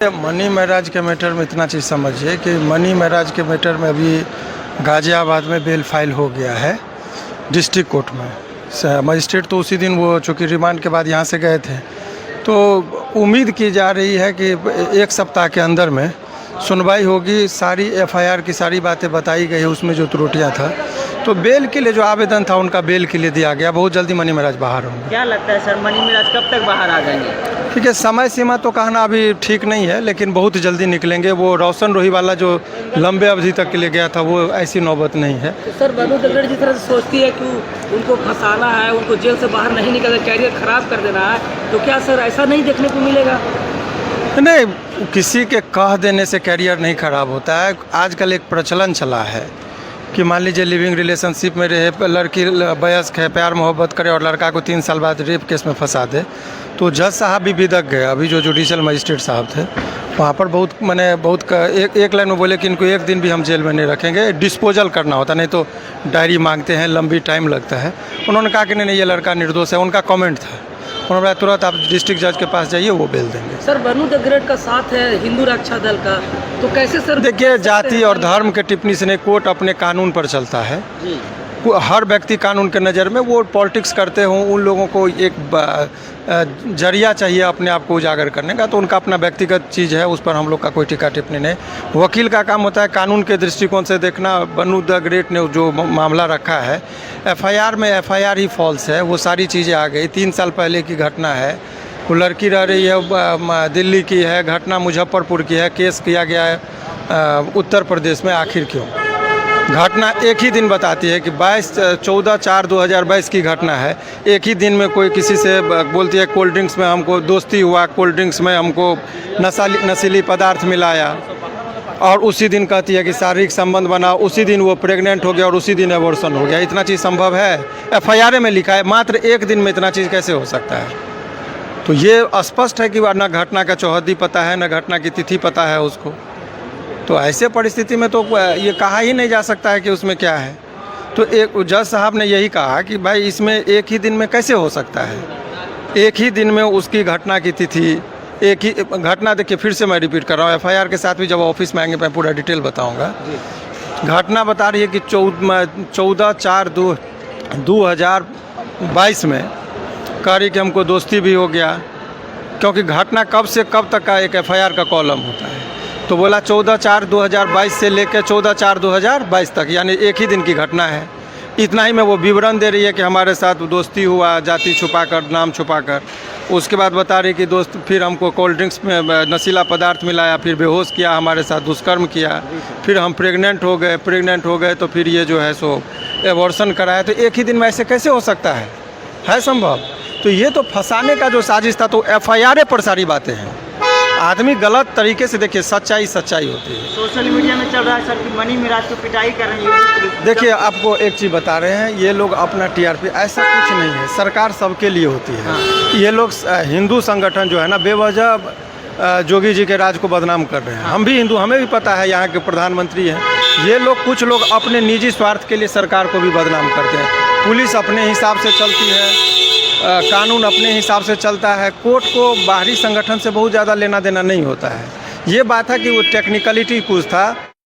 Money महराज के matter में इतना चीज़ समझिए कि मनी महराज के मैटर में अभी गाज़ियाबाद में बेल फाइल हो गया है डिस्ट्रिक्ट कोर्ट में। मजिस्ट्रेट तो उसी दिन वो चूँकि रिमांड के बाद यहाँ से गए थे, तो उम्मीद की जा रही है कि एक सप्ताह के अंदर में सुनवाई होगी। सारी एफआईआर की सारी बातें बताई गई है, उसमें जो त्रुटियाँ था। तो बेल के लिए जो आवेदन था उनका बेल के लिए दिया गया। बहुत जल्दी मनी महराज बाहर होंगे। क्या लगता है सर, मनी महराज कब तक बाहर आ जाएंगे? ठीक है, समय सीमा तो कहना अभी ठीक नहीं है, लेकिन बहुत जल्दी निकलेंगे। वो रोशन रोही वाला जो लंबे अवधि तक के लिए गया था, वो ऐसी नौबत नहीं है। तो सर बनु दगड़ जिस तरह से सोचती है कि उनको फंसाना है, उनको जेल से बाहर नहीं निकलना, कैरियर खराब कर देना है, तो क्या सर ऐसा नहीं देखने को मिलेगा? नहीं, किसी के कह देने से कैरियर नहीं खराब होता है। आजकल एक प्रचलन चला है कि मान लीजिए लिविंग रिलेशनशिप में रहे, लड़की वयस्क है, प्यार मोहब्बत करे और लड़का को 3 साल बाद रेप केस में फंसा दे। तो जज साहब भी विदक गए, अभी जो जुडिशल मजिस्ट्रेट साहब थे वहाँ पर बहुत एक लाइन में बोले कि इनको एक दिन भी हम जेल में नहीं रखेंगे, डिस्पोजल करना होता, नहीं तो डायरी मांगते हैं, लंबी टाइम लगता है। उन्होंने कहा कि नहीं ये लड़का निर्दोष है, उनका कमेंट था। उन्होंने बोला तुरंत आप डिस्ट्रिक्ट जज के पास जाइए, वो बेल देंगे। सर बनु दगड़ का साथ है हिंदू रक्षा दल का, तो कैसे सर? देखिए, जाति और धर्म के टिप्पणी से नहीं, कोर्ट अपने कानून पर चलता है जी। हर व्यक्ति कानून के नज़र में, वो पॉलिटिक्स करते हों, उन लोगों को एक जरिया चाहिए अपने आप को उजागर करने का, तो उनका अपना व्यक्तिगत चीज़ है, उस पर हम लोग का कोई टीका टिप्पणी नहीं। वकील का काम होता है कानून के दृष्टिकोण से देखना। बनु दगड़ ने जो मामला रखा है, एफआईआर में एफआईआर ही फॉल्स है, वो सारी चीज़ें आ गई। 3 साल पहले की घटना है, वो लड़की रह रही है दिल्ली की है, घटना मुजफ्फरपुर की है, केस किया गया है उत्तर प्रदेश में। आखिर क्यों? घटना एक ही दिन बताती है कि 14/4/2022 की घटना है। एक ही दिन में कोई किसी से बोलती है कोल्ड ड्रिंक्स में हमको दोस्ती हुआ, कोल्ड ड्रिंक्स में हमको नशीली पदार्थ मिलाया, और उसी दिन कहती है कि शारीरिक संबंध बना, उसी दिन वो प्रेग्नेंट हो गया और उसी दिन एबॉर्शन हो गया। इतना चीज़ संभव है? एफआईआर में लिखा है। मात्र एक दिन में इतना चीज़ कैसे हो सकता है? तो ये स्पष्ट है कि न घटना का चौहद्दी पता है, न घटना की तिथि पता है उसको। तो ऐसे परिस्थिति में तो ये कहा ही नहीं जा सकता है कि उसमें क्या है। तो एक जज साहब ने यही कहा कि भाई इसमें एक ही दिन में कैसे हो सकता है? एक ही दिन में उसकी घटना की तिथि, एक ही घटना। देखिए, फिर से मैं रिपीट कर रहा हूँ, एफआईआर के साथ भी जब ऑफिस में आएंगे मैं पूरा डिटेल बताऊँगा। घटना बता रही है कि 14/4/2022 में कह रही कि हमको दोस्ती भी हो गया, क्योंकि घटना कब से कब तक का एक एफआईआर का कॉलम होता है। तो बोला 14/4/2022 से लेकर 14/4/2022 तक, यानी एक ही दिन की घटना है। इतना ही में वो विवरण दे रही है कि हमारे साथ दोस्ती हुआ, जाति छुपाकर, नाम छुपाकर। उसके बाद बता रही कि दोस्त फिर हमको कोल्ड ड्रिंक्स में नशीला पदार्थ मिलाया, फिर बेहोश किया, हमारे साथ दुष्कर्म किया, फिर हम प्रेग्नेंट हो गए तो फिर ये जो है सो एबॉर्शन कराया। तो एक ही दिन में ऐसे कैसे हो सकता है? संभव? तो ये तो फंसाने का जो साजिश था, तो एफआईआर पर सारी बातें हैं। आदमी गलत तरीके से, देखिए सच्चाई होती है। सोशल मीडिया में चल रहा है सर कि मनी महराज को पिटाई कर रही है। देखिए, आपको एक चीज़ बता रहे हैं, ये लोग अपना टीआरपी, ऐसा कुछ नहीं है। सरकार सबके लिए होती है। ये लोग हिंदू संगठन जो है ना, बेवजह जोगी जी के राज को बदनाम कर रहे हैं। हम भी हिंदू, हमें भी पता है यहाँ के प्रधानमंत्री हैं। ये लोग, कुछ लोग अपने निजी स्वार्थ के लिए सरकार को भी बदनाम करते हैं। पुलिस अपने हिसाब से चलती है, कानून अपने हिसाब से चलता है। कोर्ट को बाहरी संगठन से बहुत ज़्यादा लेना देना नहीं होता है। ये बात है कि वो टेक्निकलिटी कुछ था।